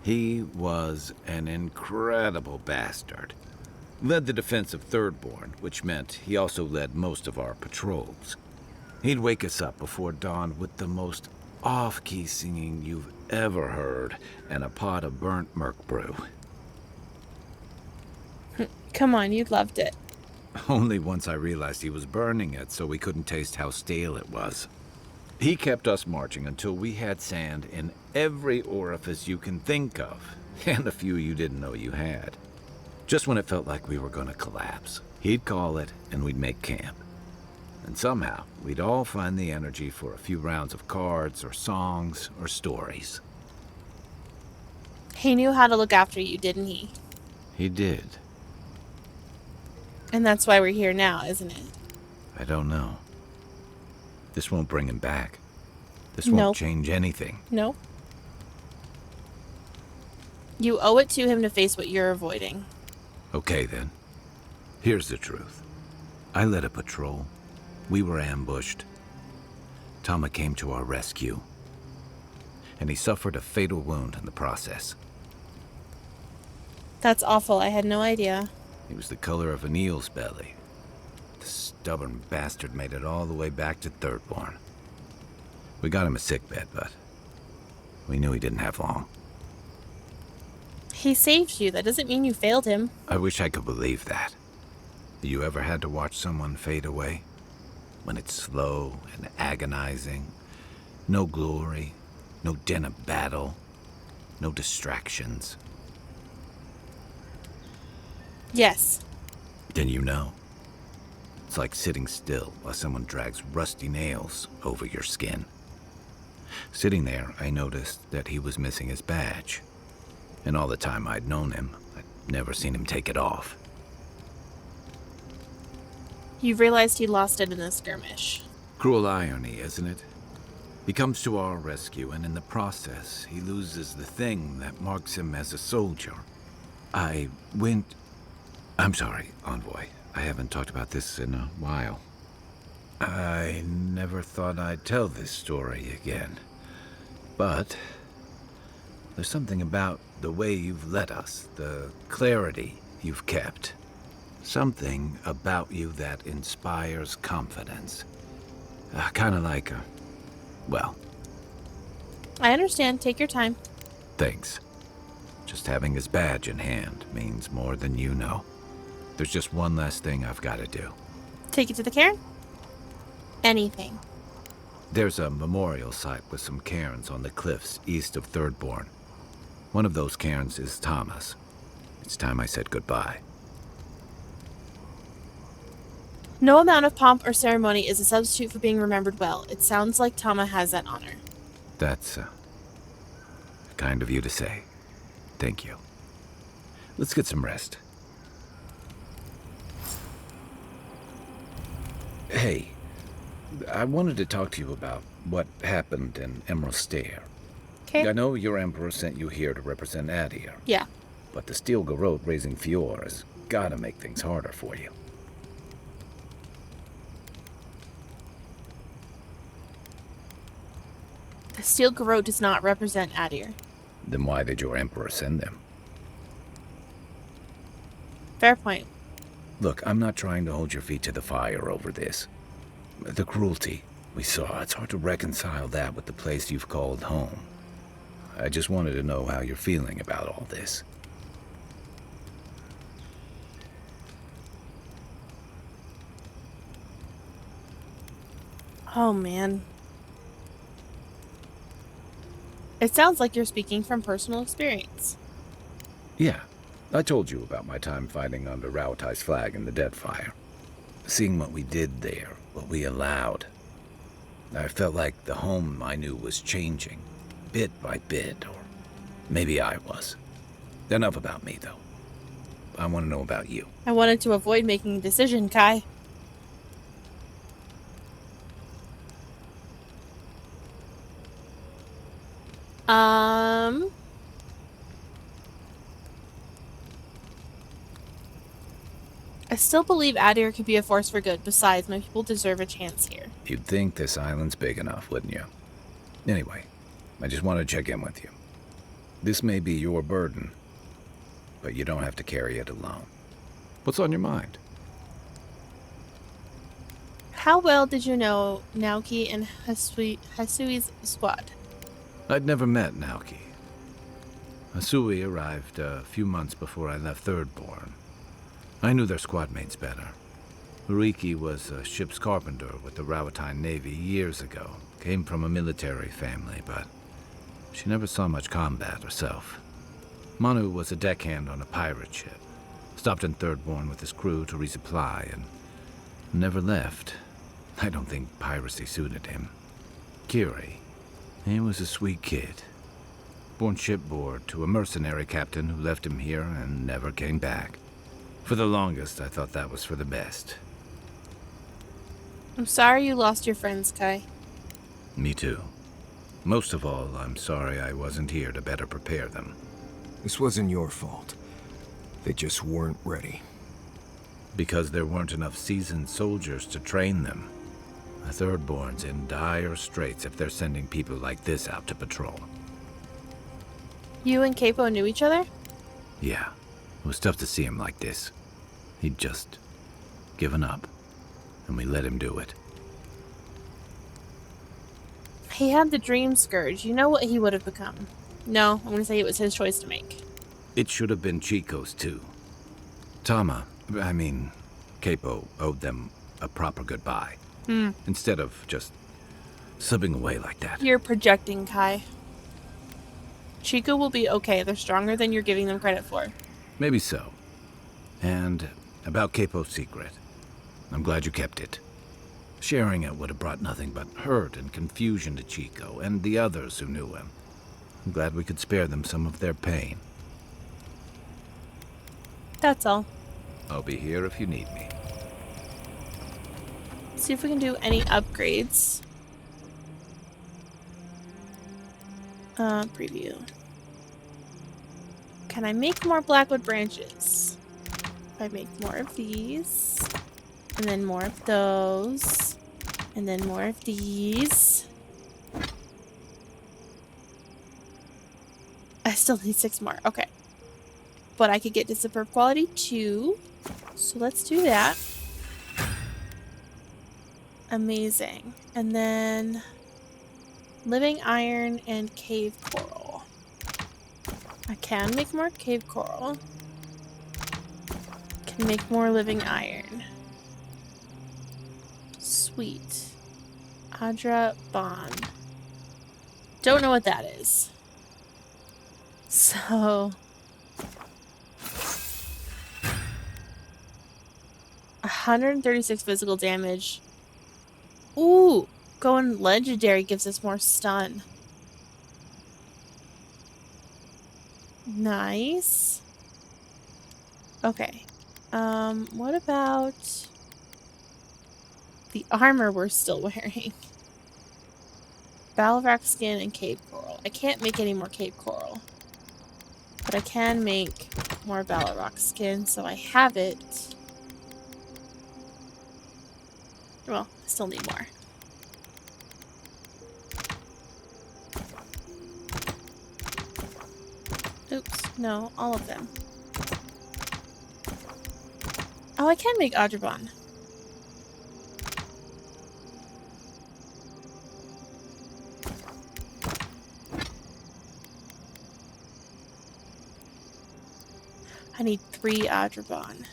he was an incredible bastard. Led the defense of Thirdborn, which meant he also led most of our patrols. He'd wake us up before dawn with the most off-key singing you've ever heard, and a pot of burnt merc brew. Come on, you loved it. Only once I realized he was burning it so we couldn't taste how stale it was. He kept us marching until we had sand in every orifice you can think of, and a few you didn't know you had. Just when it felt like we were gonna collapse, he'd call it and we'd make camp. And somehow, we'd all find the energy for a few rounds of cards or songs or stories. He knew how to look after you, didn't he? He did. And that's why we're here now, isn't it? I don't know. This won't bring him back. This won't change anything. Nope. You owe it to him to face what you're avoiding. Okay, then. Here's the truth. I led a patrol. We were ambushed. Tama came to our rescue. And he suffered a fatal wound in the process. That's awful. I had no idea. He was the color of an eel's belly. The stubborn bastard made it all the way back to Thirdborn. We got him a sickbed, but we knew he didn't have long. He saved you. That doesn't mean you failed him. I wish I could believe that. You ever had to watch someone fade away? When it's slow and agonizing. No glory, no din of battle, no distractions. Yes. Then you know. It's like sitting still while someone drags rusty nails over your skin. Sitting there, I noticed that he was missing his badge. And all the time I'd known him, I'd never seen him take it off. You realized he lost it in the skirmish. Cruel irony, isn't it? He comes to our rescue, and in the process, he loses the thing that marks him as a soldier. I'm sorry, Envoy. I haven't talked about this in a while. I never thought I'd tell this story again. But there's something about the way you've led us, the clarity you've kept. Something about you that inspires confidence. Kind of like well. I understand. Take your time. Thanks. Just having his badge in hand means more than you know. There's just one last thing I've got to do. Take it to the cairn? Anything. There's a memorial site with some cairns on the cliffs east of Thirdborn. One of those cairns is Tama's. It's time I said goodbye. No amount of pomp or ceremony is a substitute for being remembered well. It sounds like Tama has that honor. That's kind of you to say. Thank you. Let's get some rest. Hey, I wanted to talk to you about what happened in Emerald Stair. Okay. I know your Emperor sent you here to represent Adir. Yeah. But the Steel Garrote raising Fior has gotta make things harder for you. The Steel Garrote does not represent Adir. Then why did your Emperor send them? Fair point. Look, I'm not trying to hold your feet to the fire over this. The cruelty we saw, it's hard to reconcile that with the place you've called home. I just wanted to know how you're feeling about all this. Oh, man. It sounds like you're speaking from personal experience. Yeah, I told you about my time fighting under Rautai's flag in the Deadfire. Seeing what we did there, what we allowed. I felt like the home I knew was changing, bit by bit, or maybe I was. Enough about me, though. I want to know about you. I wanted to avoid making a decision, Kai. I still believe Adir could be a force for good. Besides, my people deserve a chance here. You'd think this island's big enough, wouldn't you? Anyway, I just want to check in with you. This may be your burden, but you don't have to carry it alone. What's on your mind? how well did you know Naoki and Hasui's squad? I'd never met Naoki. Hasui arrived a few months before I left Thirdborn. I knew their squad mates better. Uriki was a ship's carpenter with the Rawatine Navy years ago. Came from a military family, but she never saw much combat herself. Manu was a deckhand on a pirate ship. Stopped in Thirdborn with his crew to resupply and never left. I don't think piracy suited him. Kiri, he was a sweet kid. Born shipboard to a mercenary captain who left him here and never came back. For the longest, I thought that was for the best. I'm sorry you lost your friends, Kai. Me too. Most of all, I'm sorry I wasn't here to better prepare them. This wasn't your fault. They just weren't ready. Because there weren't enough seasoned soldiers to train them. The Thirdborn's in dire straits if they're sending people like this out to patrol. You and Capo knew each other? Yeah, it was tough to see him like this. He'd just given up, and we let him do it. He had the Dream Scourge. You know what he would have become. No, I'm going to say it was his choice to make. It should have been Chico's too. Capo owed them a proper goodbye. Instead of just slipping away like that. You're projecting, Kai. Chico will be okay. They're stronger than you're giving them credit for. Maybe so. And about Capo's secret. I'm glad you kept it. Sharing it would have brought nothing but hurt and confusion to Chico and the others who knew him. I'm glad we could spare them some of their pain. That's all. I'll be here if you need me. See if we can do any upgrades. Preview. Can I make more blackwood branches? If I make more of these, and then more of those, and then more of these. I still need 6 more. Okay. But I could get to superb quality too. So let's do that. Amazing. And then living iron and cave coral. I can make more cave coral. Can make more living iron. Sweet. Adra Bond. Don't know what that is. So 136 physical damage. Ooh, going legendary gives us more stun. Nice. Okay. What about the armor we're still wearing? Balrock skin and cave coral. I can't make any more cave coral. But I can make more Balrock skin, so I have it. Well, I still need more. Oops, no, all of them. Oh, I can make Adrabon. I need 3 Adrabon.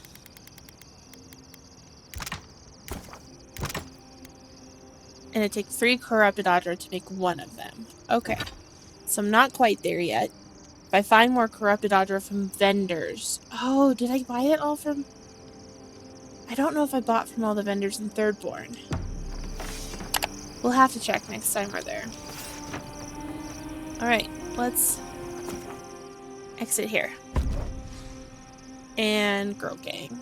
And it takes 3 corrupted Adra to make 1 of them. Okay. So I'm not quite there yet. If I find more corrupted Adra from vendors. Oh, did I buy it all from... I don't know if I bought from all the vendors in Thirdborn. We'll have to check next time we're there. Alright, let's exit here. And girl gang.